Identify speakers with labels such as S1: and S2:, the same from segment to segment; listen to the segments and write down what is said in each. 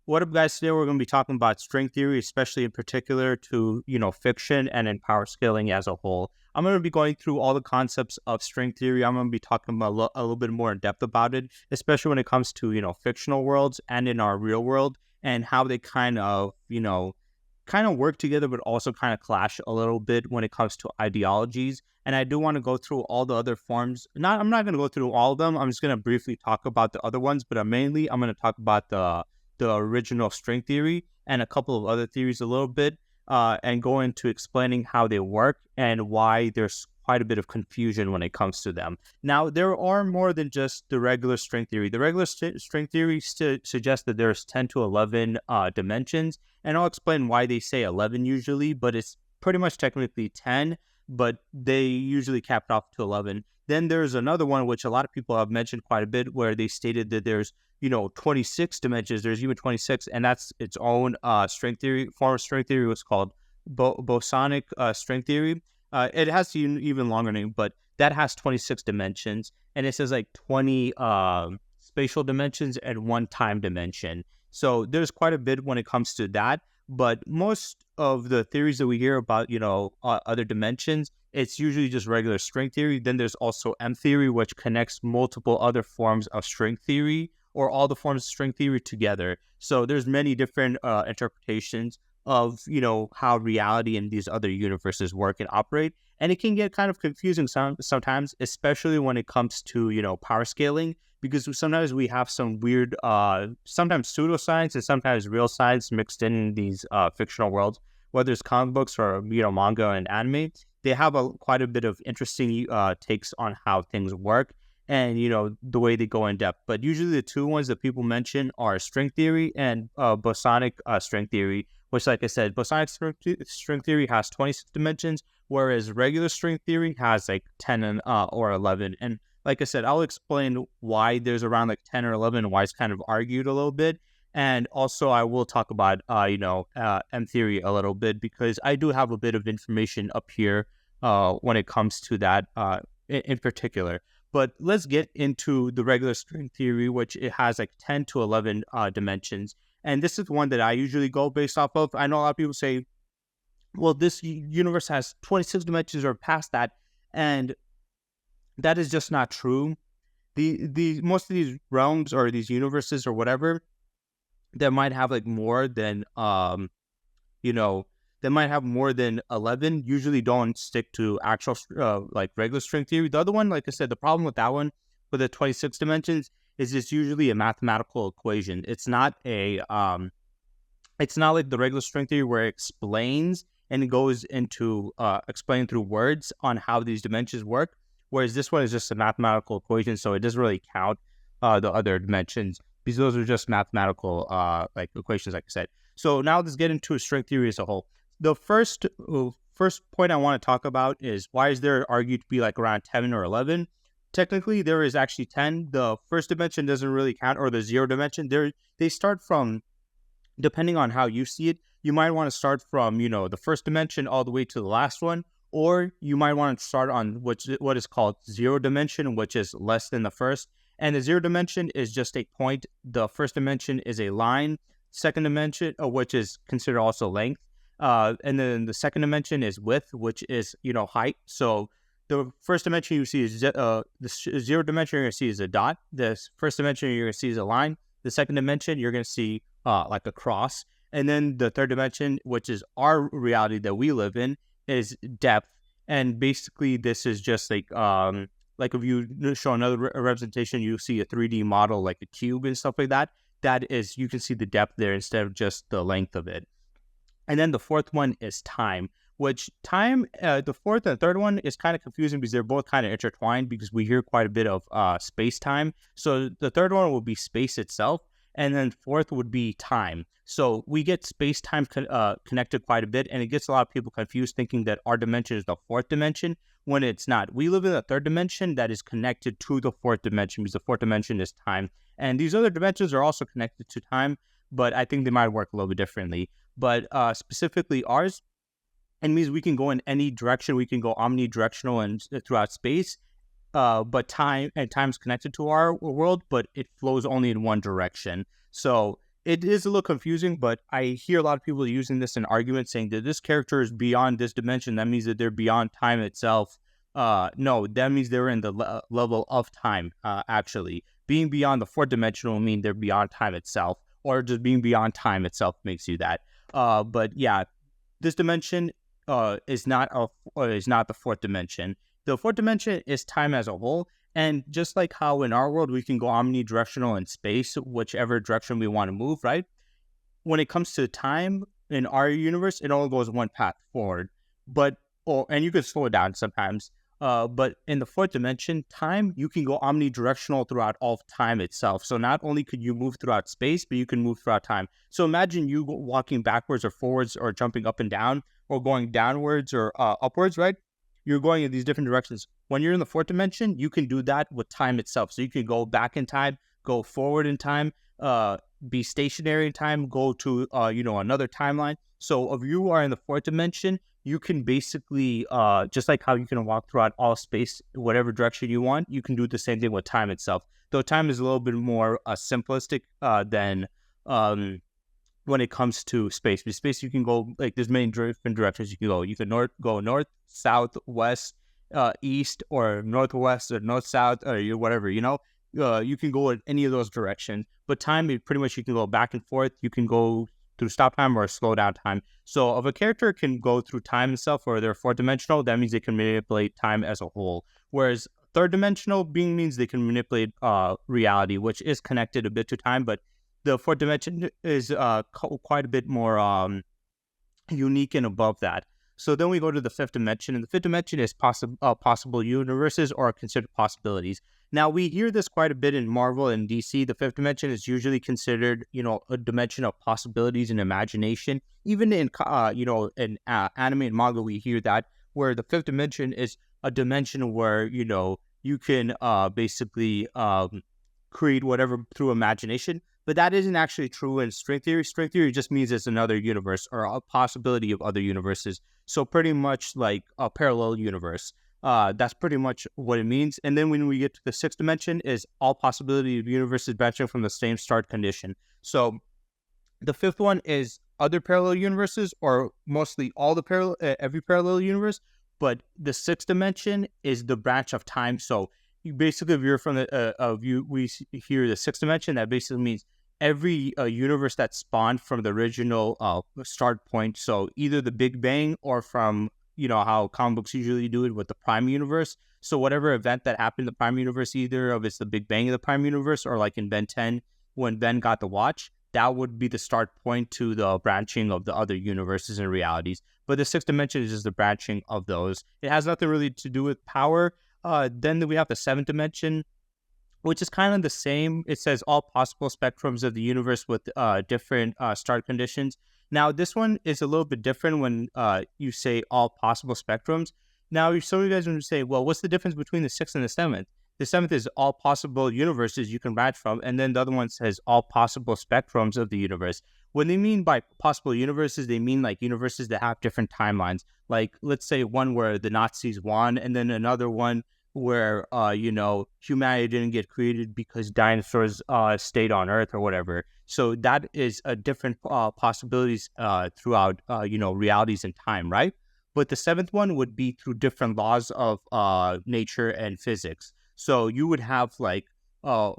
S1: What up, guys? Today we're going to be talking about string theory, especially in particular to, fiction and in power scaling as a whole. I'm going to be going through all the concepts of string theory. I'm going to be talking about a little bit more in depth about it, especially when it comes to, fictional worlds and in our real world and how they kind of work together, but also kind of clash a little bit when it comes to ideologies. And I do want to go through all the other forms. I'm not going to go through all of them. I'm just going to briefly talk about the other ones, but mainly I'm going to talk about the original string theory and a couple of other theories a little bit, and go into explaining how they work and why there's quite a bit of confusion when it comes to them. Now, there are more than just the regular string theory. The regular string theory suggests that there's 10 to 11 dimensions, and I'll explain why they say 11 usually, but it's pretty much technically 10, but they usually cap it off to 11. Then there's another one, which a lot of people have mentioned quite a bit, where they stated that there's 26 dimensions. There's even 26, and that's its own string theory. Form of string theory was called bosonic string theory. It has an even longer name, but that has 26 dimensions, and it says like 20 spatial dimensions and one time dimension. So there's quite a bit when it comes to that. But most of the theories that we hear about, other dimensions, it's usually just regular string theory. Then there's also M theory, which connects multiple other forms of string theory or all the forms of string theory together. So there's many different interpretations of, how reality in these other universes work and operate. And it can get kind of confusing sometimes, especially when it comes to, power scaling, because sometimes we have some weird, sometimes pseudoscience and sometimes real science mixed in these fictional worlds, whether it's comic books or, manga and anime. They have quite a bit of interesting takes on how things work and, the way they go in depth. But usually the two ones that people mention are string theory and bosonic string theory, which, like I said, bosonic string theory has 26 dimensions, whereas regular string theory has like 10 and, or 11. And like I said, I'll explain why there's around like 10 or 11 and why it's kind of argued a little bit. And also I will talk about, M theory a little bit, because I do have a bit of information up here when it comes to that in particular. But let's get into the regular string theory, which it has like 10 to 11 dimensions. And this is one that I usually go based off of. I know a lot of people say, well, this universe has 26 dimensions or past that. And that is just not true. The most of these realms or these universes or whatever that might have like more than that might have more than 11 usually don't stick to actual like regular string theory. The other one, like I said, the problem with that one with the 26 dimensions is it's usually a mathematical equation. It's not it's not like the regular string theory where it explains and it goes into explaining through words on how these dimensions work. Whereas this one is just a mathematical equation, so it doesn't really count the other dimensions, because those are just mathematical like equations, like I said. So now let's get into string theory as a whole. The first point I want to talk about is, why is there argued to be like around 10 or 11? Technically, there is actually 10. The first dimension doesn't really count, or the zero dimension. They start from, depending on how you see it, you might want to start from, the first dimension all the way to the last one. Or you might want to start on what is called zero dimension, which is less than the first. And the zero dimension is just a point. The first dimension is a line. Second dimension, which is considered also length. And then the second dimension is width, which is, height. So the first dimension you see is the zero dimension you're going to see is a dot. The first dimension you're going to see is a line. The second dimension you're going to see like a cross. And then the third dimension, which is our reality that we live in, is depth. And basically this is just like if you show another representation, you see a 3D model like a cube and stuff like that. That is, you can see the depth there instead of just the length of it. And then the fourth one is time, which the fourth and third one is kind of confusing because they're both kind of intertwined, because we hear quite a bit of space time. So the third one will be space itself. And then fourth would be time. So we get space-time connected quite a bit, and it gets a lot of people confused thinking that our dimension is the fourth dimension, when it's not. We live in a third dimension that is connected to the fourth dimension, because the fourth dimension is time. And these other dimensions are also connected to time, but I think they might work a little bit differently. But specifically ours, it means we can go in any direction. We can go omnidirectional and throughout space. But time's connected to our world, but it flows only in one direction. So it is a little confusing, but I hear a lot of people using this in arguments saying that this character is beyond this dimension. That means that they're beyond time itself. No, that means they're in the level of time, actually. Being beyond the fourth dimension will mean they're beyond time itself, or just being beyond time itself makes you that. But yeah, this dimension is not the fourth dimension. The fourth dimension is time as a whole, and just like how in our world we can go omnidirectional in space, whichever direction we want to move, right? When it comes to time in our universe, it only goes one path forward. And you can slow it down sometimes. But in the fourth dimension, time, you can go omnidirectional throughout all of time itself. So not only could you move throughout space, but you can move throughout time. So imagine you walking backwards or forwards or jumping up and down or going downwards or upwards, right? You're going in these different directions. When you're in the fourth dimension, you can do that with time itself. So you can go back in time, go forward in time, be stationary in time, go to another timeline. So if you are in the fourth dimension, you can basically just like how you can walk throughout all space, whatever direction you want, you can do the same thing with time itself. Though time is a little bit more simplistic than when it comes to space. With space, you can go like there's many different directions you can go. You can go north, south, west, east, or northwest, or north south, or whatever. You can go in any of those directions. But time, pretty much you can go back and forth. You can go through stop time or slow down time. So if a character can go through time itself, or they're fourth dimensional, that means they can manipulate time as a whole. Whereas third dimensional being means they can manipulate reality, which is connected a bit to time, but the fourth dimension is quite a bit more unique and above that. So then we go to the fifth dimension, and the fifth dimension is possible universes or considered possibilities. Now, we hear this quite a bit in Marvel and DC. The fifth dimension is usually considered, a dimension of possibilities and imagination. Even in, anime and manga, we hear that, where the fifth dimension is a dimension where, you can basically create whatever through imagination. But that isn't actually true in string theory. String theory just means it's another universe or a possibility of other universes. So pretty much like a parallel universe. That's pretty much what it means. And then when we get to the sixth dimension is all possibility of universes branching from the same start condition. So the fifth one is other parallel universes, or mostly all the every parallel universe. But the sixth dimension is the branch of time. So basically, if you're from we hear the sixth dimension, that basically means every universe that spawned from the original start point. So either the Big Bang or from, how comic books usually do it with the Prime Universe. So whatever event that happened in the Prime Universe, either of it's the Big Bang of the Prime Universe, or like in Ben 10, when Ben got the watch, that would be the start point to the branching of the other universes and realities. But the sixth dimension is just the branching of those. It has nothing really to do with power. Then we have the seventh dimension, which is kind of the same. It says all possible spectrums of the universe with different start conditions. Now, this one is a little bit different when you say all possible spectrums. Now, some of you guys are going to say, well, what's the difference between the sixth and the seventh? The seventh is all possible universes you can branch from, and then the other one says all possible spectrums of the universe. What they mean by possible universes, they mean like universes that have different timelines. Like, let's say one where the Nazis won, and then another one where, humanity didn't get created because dinosaurs stayed on Earth or whatever. So that is a different possibilities throughout, realities and time, right? But the seventh one would be through different laws of nature and physics. So you would have like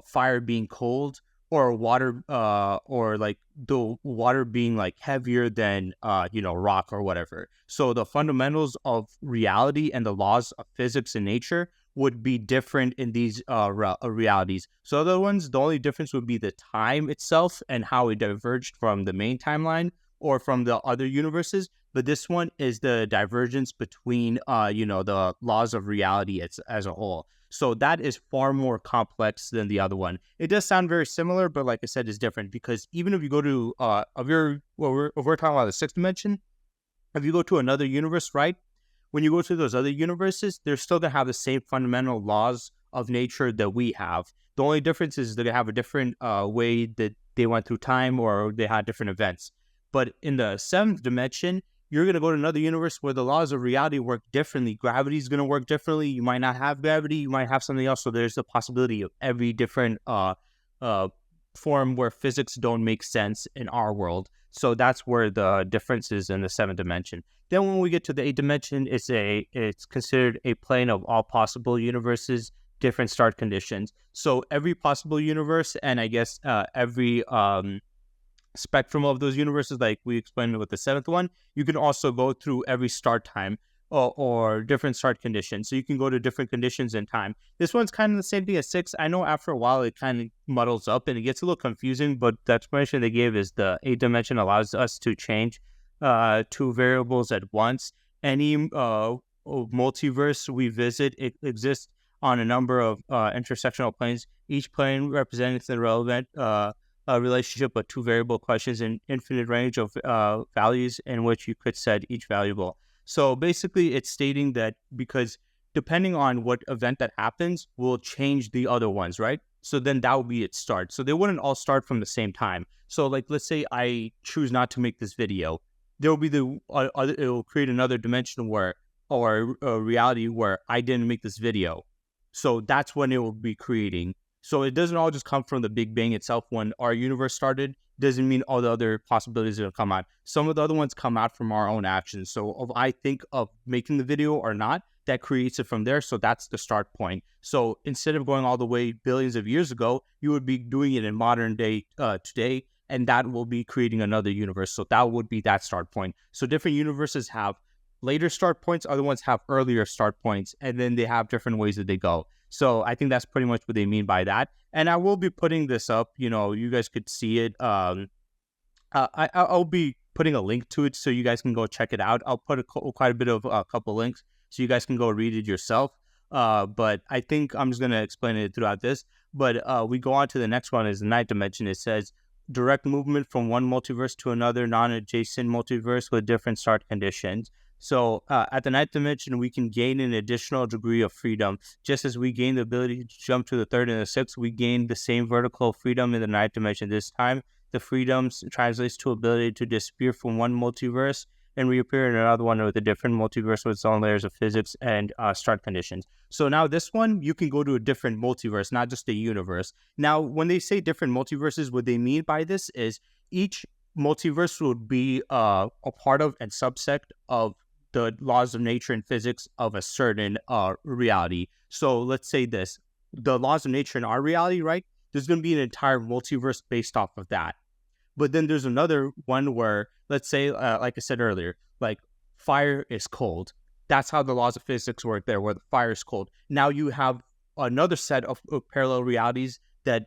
S1: fire being cold, or water, or like the water being like heavier than, rock or whatever. So the fundamentals of reality and the laws of physics and nature would be different in these realities. So other ones, the only difference would be the time itself and how it diverged from the main timeline or from the other universes. But this one is the divergence between, the laws of reality as a whole. So that is far more complex than the other one. It does sound very similar, but like I said, it's different because even if you go to, if we're talking about the sixth dimension, if you go to another universe, right? When you go to those other universes, they're still going to have the same fundamental laws of nature that we have. The only difference is they have a different way that they went through time, or they had different events. But in the seventh dimension, you're going to go to another universe where the laws of reality work differently. Gravity is going to work differently. You might not have gravity. You might have something else. So there's the possibility of every different form where physics don't make sense in our world. So that's where the difference is in the seventh dimension. Then when we get to the eighth dimension, it's considered a plane of all possible universes, different start conditions. So every possible universe, and I guess every spectrum of those universes, like we explained with the seventh one, you can also go through every start time or different start conditions. So you can go to different conditions in time. This one's kind of the same thing as six. I know after a while it kind of muddles up and it gets a little confusing, but the explanation they gave is the eighth dimension allows us to change two variables at once. Any multiverse we visit, it exists on a number of intersectional planes. Each plane represents the relevant relationship of two variable questions in infinite range of values in which you could set each variable. So basically, it's stating that because depending on what event that happens will change the other ones, right? So then that would be its start. So they wouldn't all start from the same time. So like, let's say I choose not to make this video. There will be it will create another dimension where, or a reality where I didn't make this video. So that's when it will be creating. So it doesn't all just come from the Big Bang itself. When our universe started, doesn't mean all the other possibilities will come out. Some of the other ones come out from our own actions. So if I think of making the video or not, that creates it from there. So that's the start point. So instead of going all the way billions of years ago, you would be doing it in modern day today, and that will be creating another universe. So that would be that start point. So different universes have later start points, other ones have earlier start points, and then they have different ways that they go. So I think that's pretty much what they mean by that. And I will be putting this up, you guys could see it. I'll be putting a link to it so you guys can go check it out. I'll put quite a bit of a couple links so you guys can go read it yourself. But I think I'm just going to explain it throughout this. But we go on to the next one is the ninth dimension. It says direct movement from one multiverse to another non-adjacent multiverse with different start conditions. So at the ninth dimension, we can gain an additional degree of freedom. Just as we gain the ability to jump to the third and the sixth, we gain the same vertical freedom in the ninth dimension. This time, the freedom translates to ability to disappear from one multiverse and reappear in another one with a different multiverse with its own layers of physics and start conditions. So now this one, you can go to a different multiverse, not just a universe. Now, when they say different multiverses, what they mean by this is each multiverse would be a part of and subset of the laws of nature and physics of a certain reality. So let's say the laws of nature in our reality, right? There's going to be an entire multiverse based off of that. But then there's another one where, let's say, like I said earlier, like fire is cold. That's how the laws of physics work there, where the fire is cold. Now you have another set of parallel realities that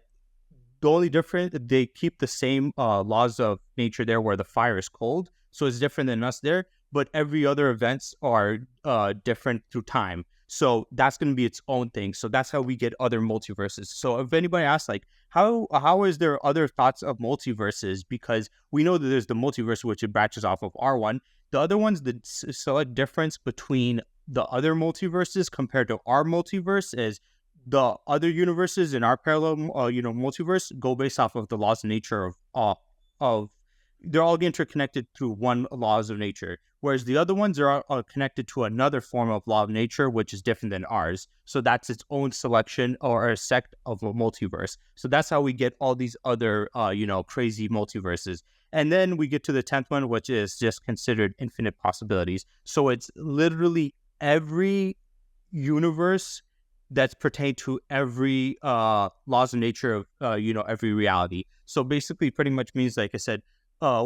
S1: the only difference, they keep the same laws of nature there where the fire is cold. So it's different than us there. But every other events are different through time. So that's going to be its own thing. So that's how we get other multiverses. So if anybody asks, like, how is there other thoughts of multiverses? Because we know that there's the multiverse, which it branches off of R1. The other ones, the select difference between the other multiverses compared to our multiverse is the other universes in our parallel, multiverse go based off of the laws of nature of they're all interconnected through one laws of nature, whereas the other ones are connected to another form of law of nature, which is different than ours. So that's its own selection or a sect of a multiverse. So that's how we get all these other, crazy multiverses. And then we get to the 10th one, which is just considered infinite possibilities. So it's literally every universe that's pertained to every laws of nature of, every reality. So basically pretty much means, like I said,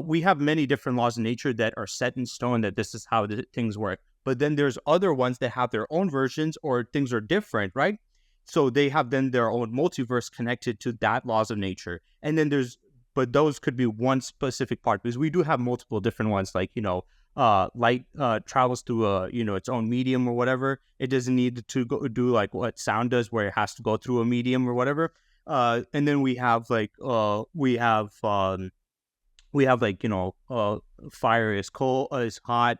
S1: we have many different laws of nature that are set in stone that this is how things work. But then there's other ones that have their own versions or things are different, right? So they have then their own multiverse connected to that laws of nature. And then but those could be one specific part because we do have multiple different ones, like, light travels through its own medium or whatever. It doesn't need to go do like what sound does, where it has to go through a medium or whatever. And then we have fire is cold, is hot,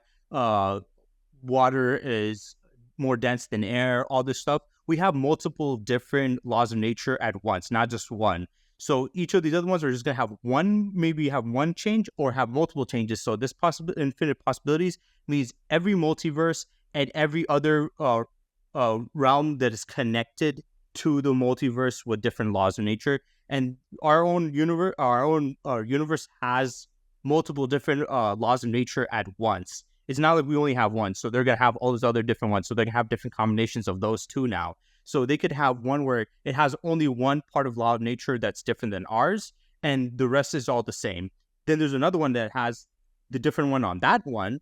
S1: water is more dense than air, all this stuff. We have multiple different laws of nature at once, not just one. So each of these other ones are just going to have maybe have one change or have multiple changes. So this infinite possibilities means every multiverse and every other realm that is connected to the multiverse with different laws of nature. and our universe has multiple different laws of nature at once. It's not like we only have one, so they're gonna have all those other different ones. So they can have different combinations of those two now. So they could have one where it has only one part of law of nature that's different than ours, and the rest is all the same. Then there's another one that has the different one on that one,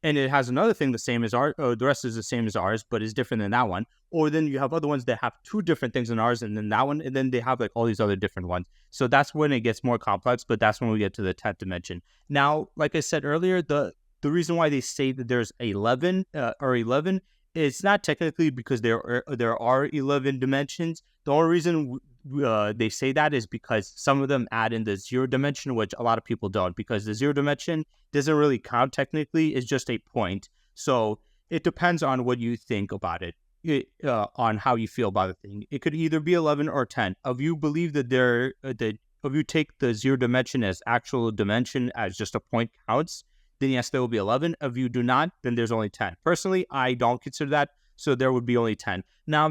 S1: and it has another thing the same as ours, or the rest is the same as ours, but is different than that one. Or then you have other ones that have two different things than ours, and then that one, and then they have like all these other different ones. So that's when it gets more complex, but that's when we get to the 10th dimension. Now, like I said earlier, the reason why they say that there's 11 or 11, it's not technically because there are 11 dimensions. The only reason they say that is because some of them add in the 0 dimension, which a lot of people don't, because the 0 dimension doesn't really count technically. It's just a point. So it depends on what you think about it, on how you feel about the thing. It could either be 11 or 10. If you believe that if you take the 0 dimension as actual dimension as just a point counts, then yes, there will be 11. If you do not, then there's only 10. Personally, I don't consider that, so there would be only 10. Now,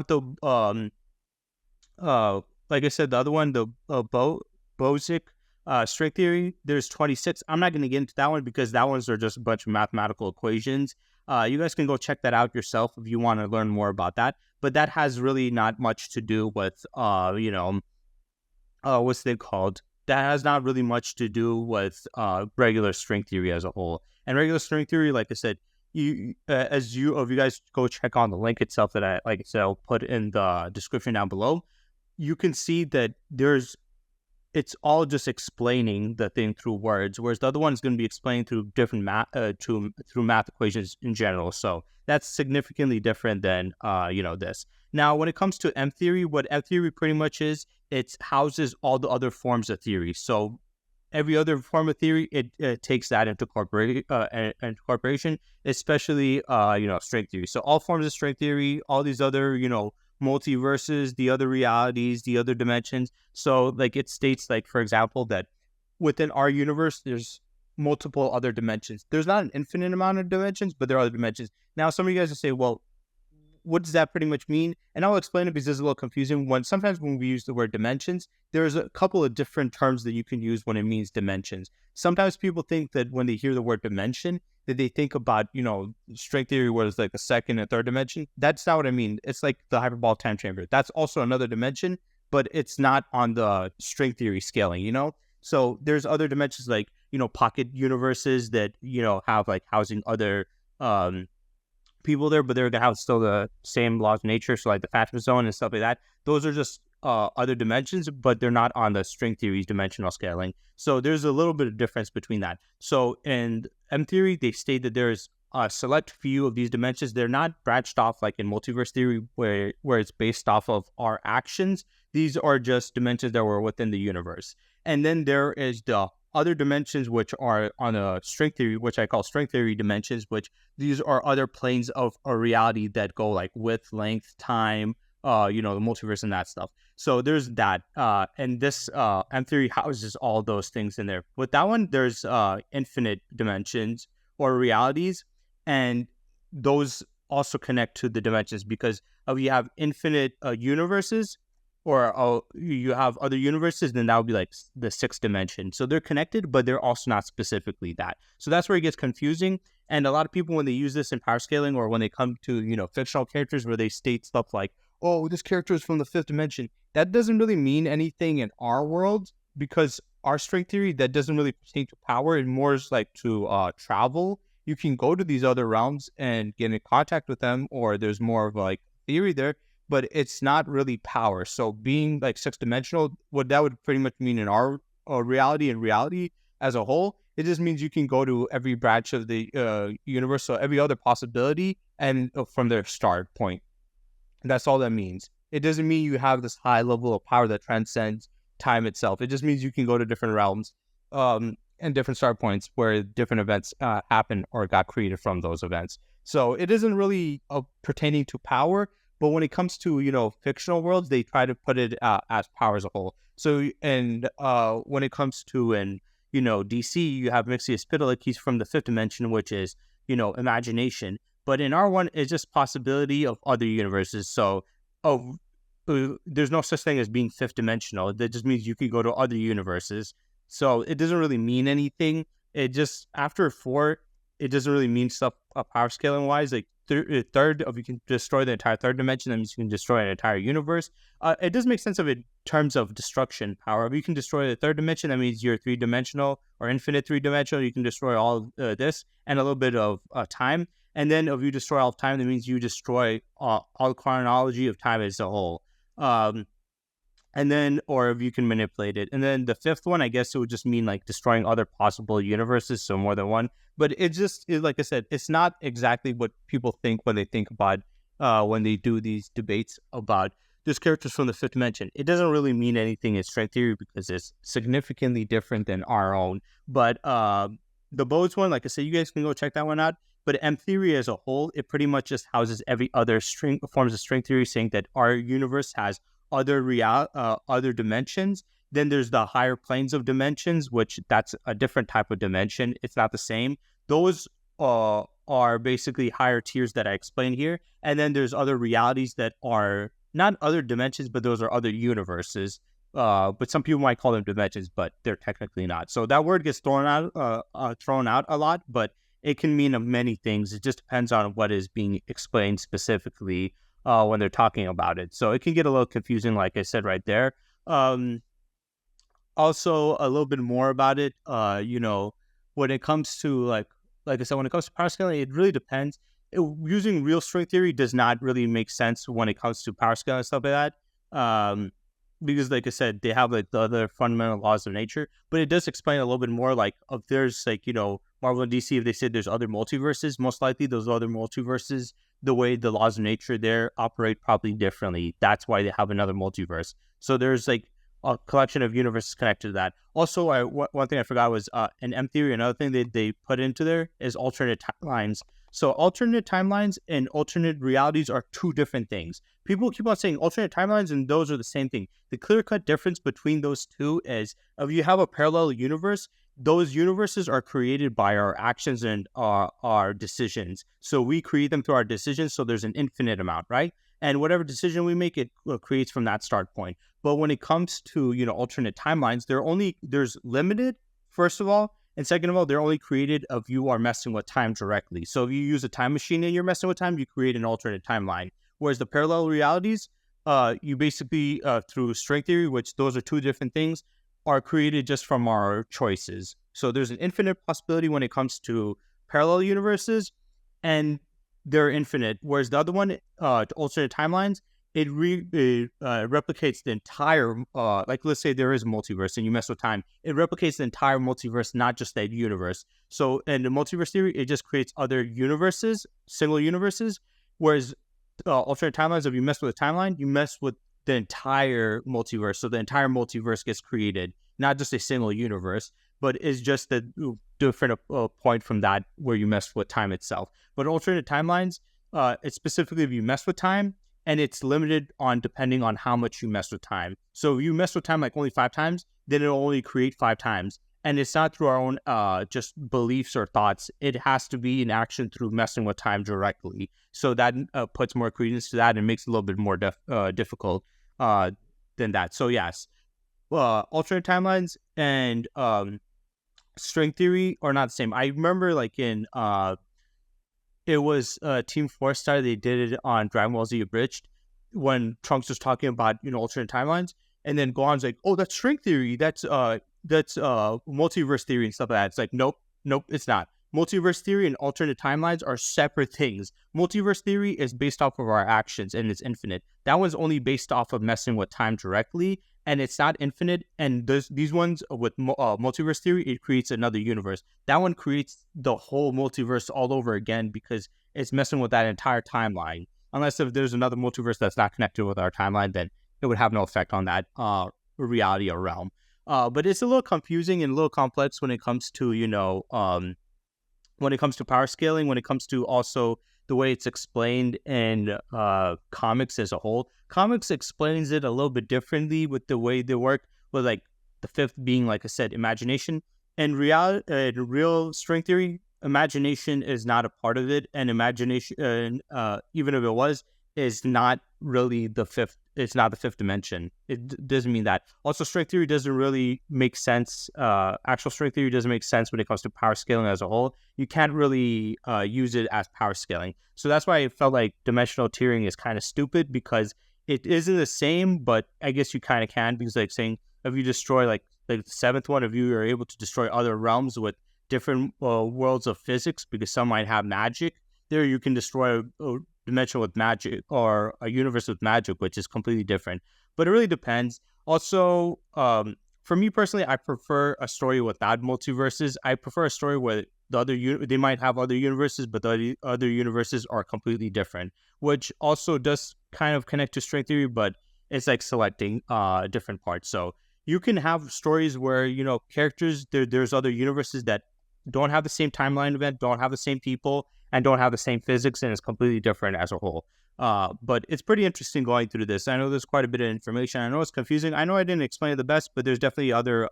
S1: like I said, the other one, the Bosic string theory, there's 26. I'm not going to get into that one because that ones are just a bunch of mathematical equations. You guys can go check that out yourself if you want to learn more about that. But that has really not much to do with, what's it called? That has not really much to do with regular string theory as a whole. And regular string theory, like I said, if you guys go check on the link itself that I'll put in the description down below, you can see that it's all just explaining the thing through words, whereas the other one is going to be explained through different through math equations in general. So that's significantly different than this. Now, when it comes to M theory, what M theory pretty much is, it houses all the other forms of theory. So every other form of theory, it takes that into incorporation, especially string theory. So all forms of string theory, all these other multiverses, the other realities, the other dimensions. So like it states, like, for example, that within our universe, there's multiple other dimensions. There's not an infinite amount of dimensions, but there are other dimensions. Now, some of you guys will say, well, what does that pretty much mean? And I'll explain it because it's a little confusing. Sometimes when we use the word dimensions, there's a couple of different terms that you can use when it means dimensions. Sometimes people think that when they hear the word dimension, that they think about, string theory where it's like a second and third dimension. That's not what I mean. It's like the hyperbolic time chamber. That's also another dimension, but it's not on the string theory scaling, So there's other dimensions like, pocket universes that, have like housing other people there, but they're going to have still the same laws of nature. So like the Fatima zone and stuff like that. Those are just other dimensions, but they're not on the string theory's dimensional scaling. So there's a little bit of difference between that. So in M theory, they state that there's a select few of these dimensions. They're not branched off like in multiverse theory where it's based off of our actions. These are just dimensions that were within the universe. And then there is the other dimensions which are on a string theory, which I call string theory dimensions, which these are other planes of a reality that go like width, length, time, the multiverse and that stuff. So there's that. And this M theory houses all those things in there. With that one, there's infinite dimensions or realities, and those also connect to the dimensions because you have infinite universes, or you have other universes, then that would be like the 6th dimension. So they're connected, but they're also not specifically that. So that's where it gets confusing. And a lot of people, when they use this in power scaling, or when they come to, fictional characters where they state stuff like, oh, this character is from the 5th dimension, that doesn't really mean anything in our world, because our string theory, that doesn't really pertain to power. It more is like to travel. You can go to these other realms and get in contact with them, or there's more of like theory there, but it's not really power. So being like 6th dimensional, what that would pretty much mean in our reality and reality as a whole, it just means you can go to every branch of the universe, so every other possibility, and from their start point. That's all that means. It doesn't mean you have this high level of power that transcends time itself. It just means you can go to different realms and different start points where different events happen or got created from those events. So it isn't really pertaining to power. But when it comes to, fictional worlds, they try to put it as power as a whole. So, and when it comes to, DC, you have Mixiospitalik, he's from the 5th dimension, which is, imagination. But in R1, it's just possibility of other universes. So, there's no such thing as being fifth dimensional. That just means you could go to other universes. So it doesn't really mean anything. It just, after 4, it doesn't really mean stuff power scaling wise. Like third, if you can destroy the entire third dimension, that means you can destroy an entire universe. It does make sense of it in terms of destruction power. If you can destroy the third dimension, that means you're 3-dimensional or infinite 3-dimensional. You can destroy all this and a little bit of time. And then if you destroy all of time, that means you destroy all the chronology of time as a whole. And then, or if you can manipulate it. And then the fifth one, I guess it would just mean like destroying other possible universes, so more than one. But like I said, it's not exactly what people think when they think about, when they do these debates about this characters from the fifth dimension. It doesn't really mean anything in string theory because it's significantly different than our own. But the Bode's one, like I said, you guys can go check that one out. But M theory as a whole, it pretty much just houses every other forms of string theory, saying that our universe has other dimensions. Then there's the higher planes of dimensions, which that's a different type of dimension. It's not the same. Those are basically higher tiers that I explained here. And then there's other realities that are not other dimensions, but those are other universes. But some people might call them dimensions, but they're technically not. So that word gets thrown out a lot, but it can mean many things. It just depends on what is being explained specifically when they're talking about it. So it can get a little confusing, like I said right there. Also, a little bit more about it, when it comes to, like I said, when it comes to power scaling, it really depends. Using real string theory does not really make sense when it comes to power scaling and stuff like that. Because, like I said, they have like the other fundamental laws of nature, but it does explain a little bit more. Like, if there's Marvel and DC, if they said there's other multiverses, most likely those other multiverses, the way the laws of nature there operate probably differently. That's why they have another multiverse. So there's like a collection of universes connected to that. Also, one thing I forgot was in M theory, another thing they put into there is alternate timelines. So alternate timelines and alternate realities are two different things. People keep on saying alternate timelines and those are the same thing. The clear-cut difference between those two is if you have a parallel universe, those universes are created by our actions and our decisions. So we create them through our decisions, so there's an infinite amount, right? And whatever decision we make, it creates from that start point. But when it comes to, alternate timelines, there's limited, first of all, and second of all, they're only created if you are messing with time directly. So if you use a time machine and you're messing with time, you create an alternate timeline. Whereas the parallel realities, you basically, through string theory, which those are two different things, are created just from our choices. So there's an infinite possibility when it comes to parallel universes, and they're infinite. Whereas the other one, alternate timelines, it replicates the entire, like let's say there is a multiverse and you mess with time, it replicates the entire multiverse, not just that universe. So in the multiverse theory, it just creates other universes, single universes, whereas alternate timelines, if you mess with a timeline, you mess with the entire multiverse. So the entire multiverse gets created, not just a single universe, but it's just a different point from that where you mess with time itself. But alternate timelines, it's specifically if you mess with time, and it's limited on depending on how much you mess with time. So if you mess with time like only 5 times, then it'll only create 5 times. And it's not through our own just beliefs or thoughts. It has to be an action through messing with time directly. So that puts more credence to that and makes it a little bit more difficult than that. So yes, alternate timelines and string theory are not the same. I remember like in it was Team 4-Star, they did it on Dragon Ball Z Abridged when Trunks was talking about alternate timelines, and then Gohan's like, oh, that's string theory, that's multiverse theory and stuff like that. It's like, nope, it's not. Multiverse theory and alternate timelines are separate things. Multiverse theory is based off of our actions and it's infinite. That one's only based off of messing with time directly, and it's not infinite. And these ones with multiverse theory, it creates another universe. That one creates the whole multiverse all over again because it's messing with that entire timeline. Unless if there's another multiverse that's not connected with our timeline, then it would have no effect on that reality or realm. But it's a little confusing and a little complex when it comes to, when it comes to power scaling, when it comes to also the way it's explained in comics as a whole. Comics explains it a little bit differently with the way they work, with like the fifth being, like I said, imagination. And real string theory, imagination is not a part of it, and imagination, even if it was, is not really the fifth it's not the fifth dimension. It doesn't mean that. Also, string theory doesn't really make sense. Actual string theory doesn't make sense when it comes to power scaling as a whole. You can't really use it as power scaling. So that's why I felt like dimensional tiering is kind of stupid, because it isn't the same, but I guess you kind of can, because like saying if you destroy like the seventh one, if you are able to destroy other realms with different worlds of physics, because some might have magic, there you can destroy a dimension with magic or a universe with magic, which is completely different. But it really depends. Also, for me personally, I prefer a story without multiverses. I prefer a story where they might have other universes, but the other universes are completely different, which also does kind of connect to string theory, but it's like selecting different parts. So you can have stories where, you know, characters, there's other universes that don't have the same timeline event, don't have the same people, and don't have the same physics, and it's completely different as a whole. But it's pretty interesting going through this. I know there's quite a bit of information. I know it's confusing. I know I didn't explain it the best, but there's definitely other,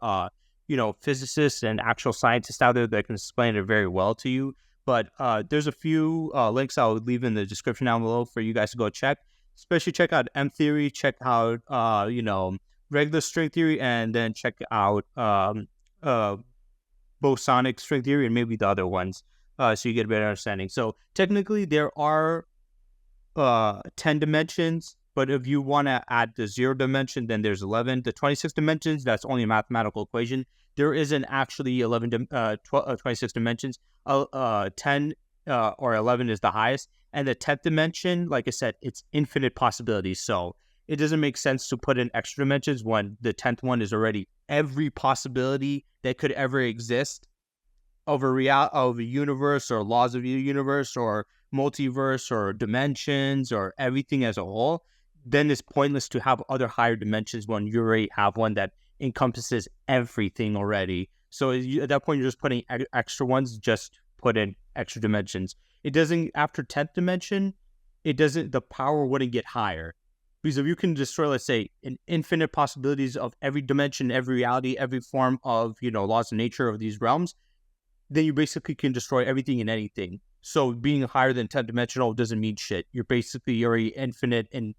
S1: physicists and actual scientists out there that can explain it very well to you. But there's a few links I'll leave in the description down below for you guys to go check. Especially check out M theory, check out, regular string theory, and then check out bosonic string theory and maybe the other ones. So you get a better understanding. So technically there are 10 dimensions, but if you want to add the 0 dimension, then there's 11. The 26 dimensions, that's only a mathematical equation. There isn't actually 26 dimensions. 10 or 11 is the highest. And the 10th dimension, like I said, it's infinite possibilities. So it doesn't make sense to put in extra dimensions when the 10th one is already every possibility that could ever exist of a universe, or laws of the universe, or multiverse, or dimensions, or everything as a whole. Then it's pointless to have other higher dimensions when you already have one that encompasses everything already. So at that point, you're just putting extra ones, just put in extra dimensions. It doesn't, after 10th dimension, the power wouldn't get higher. Because if you can destroy, let's say, an infinite possibilities of every dimension, every reality, every form of, laws of nature of these realms, then you basically can destroy everything and anything. So being higher than 10th dimensional doesn't mean shit. You're basically already infinite and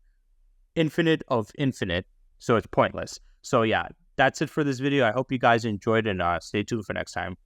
S1: infinite of infinite. So it's pointless. So yeah, that's it for this video. I hope you guys enjoyed, and stay tuned for next time.